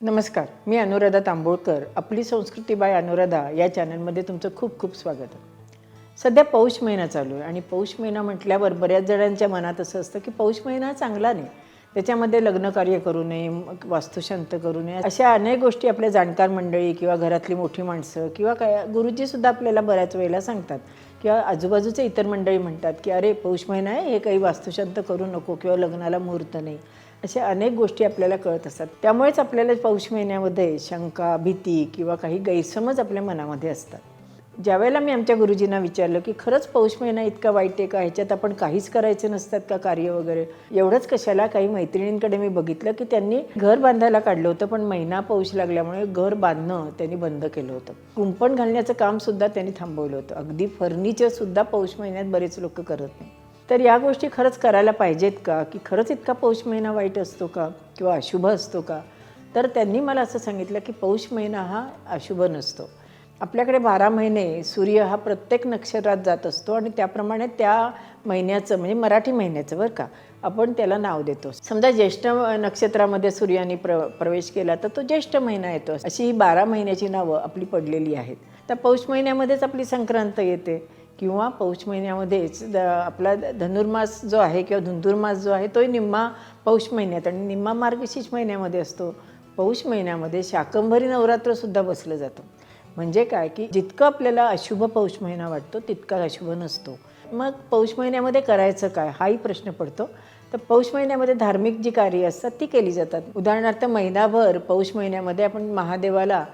नमस्कार, मी अनुराधा तांबोळकर. आपली संस्कृती बाय अनुराधा या चॅनलमध्ये तुमचं खूप खूप स्वागत आहे. सध्या पौष महिना चालू आहे आणि पौष महिना म्हटल्यावर बऱ्याच जणांच्या मनात असं असतं की पौष महिना चांगला नाही, त्याच्यामध्ये लग्न कार्य करू नये, वास्तुशांत करू नये, अशा अनेक गोष्टी आपल्या जाणकार मंडळी किंवा घरातली मोठी माणसं किंवा काय गुरुजीसुद्धा आपल्याला बऱ्याच वेळेला सांगतात किंवा आजूबाजूचे इतर मंडळी म्हणतात की अरे पौष महिना आहे, हे काही वास्तुशांत करू नको किंवा लग्नाला मुहूर्त नाही, अशा अनेक गोष्टी आपल्याला कळत असतात. त्यामुळेच आपल्याला पौष महिन्यामध्ये शंका, भीती किंवा काही गैरसमज आपल्या मनामध्ये असतात. ज्यावेळेला मी आमच्या गुरुजींना विचारलं की खरंच पौष महिना इतका वाईट आहे का, ह्याच्यात आपण काहीच करायचं नसतात का कार्य वगैरे, एवढंच कशाला, काही मैत्रिणींकडे मी बघितलं की त्यांनी घर बांधायला काढलं होतं, पण महिना पौष लागल्यामुळे घर बांधणं त्यांनी बंद केलं होतं. कुंपण घालण्याचं कामसुद्धा त्यांनी थांबवलं होतं. अगदी फर्निचरसुद्धा पौष महिन्यात बरेच लोक करत नाही. तर या गोष्टी खरंच करायला पाहिजेत का, की खरंच इतका पौष महिना वाईट असतो का किंवा अशुभ असतो का? तर त्यांनी मला असं सांगितलं की पौष महिना हा अशुभ नसतो. आपल्याकडे 12 महिने सूर्य हा प्रत्येक नक्षत्रात जात असतो आणि त्याप्रमाणे त्या महिन्याचं, म्हणजे मराठी महिन्याचं बरं का, आपण त्याला नाव देतो. समजा ज्येष्ठ नक्षत्रामध्ये सूर्याने प्रवेश केला तर तो ज्येष्ठ महिना येतो. अशी ही 12 महिन्याची नावं आपली पडलेली आहेत. तर पौष महिन्यामध्येच आपली संक्रांत येते किंवा पौष महिन्यामध्येच आपला धनुर्मास जो आहे किंवा धुंधुरमास जो आहे तोही निम्मा पौष महिन्यात आणि निम्मा मार्गशीर्ष महिन्यामध्ये असतो. पौष महिन्यामध्ये शाकंभरी नवरात्रसुद्धा बसलं जातं. म्हणजे काय की जितकं आपल्याला अशुभ पौष महिना वाटतो तितका अशुभ नसतो. मग पौष महिन्यामध्ये करायचं काय, हाही प्रश्न पडतो. तर पौष महिन्यामध्ये धार्मिक जी कार्य असतात ती केली जातात. उदाहरणार्थ महिनाभर पौष महिन्यामध्ये आपण महादेवाला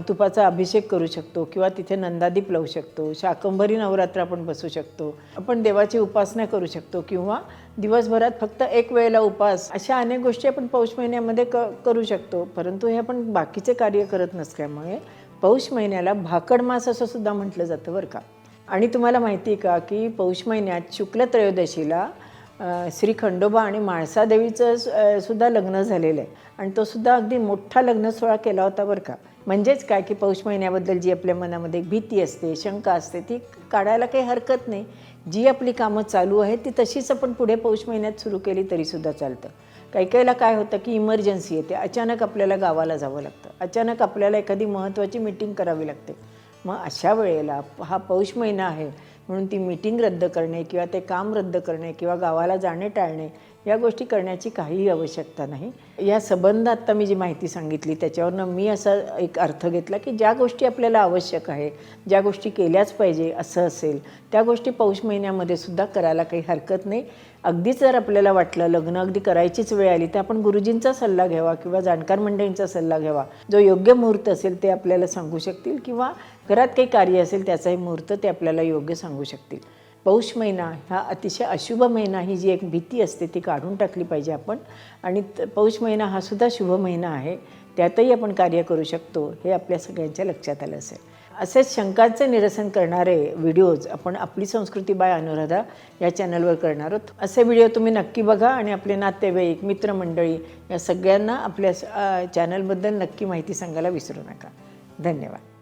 तुपाचा अभिषेक करू शकतो किंवा तिथे नंदादीप लावू शकतो. शाकंभरी नवरात्र आपण बसू शकतो. आपण देवाची उपासना करू शकतो किंवा दिवसभरात फक्त एक वेळेला उपास, अशा अनेक गोष्टी आपण पौष महिन्यामध्ये करू शकतो. परंतु हे आपण बाकीचे कार्य करत नसल्यामुळे पौष महिन्याला भाकड मास असं सुद्धा म्हटलं जातं बरं का. आणि तुम्हाला माहिती आहे का की पौष महिन्यात शुक्ल त्रयोदशीला श्री खंडोबा आणि म्हाळसादेवीचं सुद्धा लग्न झालेलं आहे आणि तो सुद्धा अगदी मोठा लग्न सोहळा केला होता बरं का. म्हणजेच काय की पौष महिन्याबद्दल जी आपल्या मनामध्ये भीती असते, शंका असते, ती काढायला काही हरकत नाही. जी आपली कामं चालू आहेत ती तशीच आपण पुढे पौष महिन्यात सुरू केली तरीसुद्धा चालतं. काही काहीला काय होतं की इमर्जन्सी येते, अचानक आपल्याला गावाला जावं लागतं, अचानक आपल्याला एखादी महत्त्वाची मीटिंग करावी लागते. मग अशा वेळेला हा पौष महिना आहे म्हणून ती मीटिंग रद्द करणे किंवा ते काम रद्द करणे किंवा गावाला जाणे टाळणे, या गोष्टी करण्याची काहीही आवश्यकता नाही. या संबंध आत्ता मी जी माहिती सांगितली त्याच्यावरनं मी असा एक अर्थ घेतला की ज्या गोष्टी आपल्याला आवश्यक आहे, ज्या गोष्टी केल्याच पाहिजे असं असेल, त्या गोष्टी पौष महिन्यामध्ये सुद्धा करायला काही हरकत नाही. अगदीच जर आपल्याला वाटलं लग्न अगदी करायचीच वेळ आली तर आपण गुरुजींचा सल्ला घ्यावा किंवा जाणकार मंडळींचा सल्ला घ्यावा. जो योग्य मुहूर्त असेल ते आपल्याला सांगू शकतील किंवा घरात काही कार्य असेल त्याचाही मुहूर्त ते आपल्याला योग्य सांगू शकतील. पौष महिना हा अतिशय अशुभ महिना, ही जी एक भीती असते ती काढून टाकली पाहिजे आपण. आणि पौष महिना हा सुद्धा शुभ महिना आहे, त्यातही आपण कार्य करू शकतो, हे आपल्या सगळ्यांच्या लक्षात आलं असेल. असेच शंकांचे निरसन करणारे व्हिडिओज आपण आपली संस्कृती बाय अनुराधा या चॅनलवर करणार आहोत. असे व्हिडिओ तुम्ही नक्की बघा आणि आपले नातेवाईक, मित्रमंडळी या सगळ्यांना आपल्या चॅनलबद्दल नक्की माहिती सांगायला विसरू नका. धन्यवाद.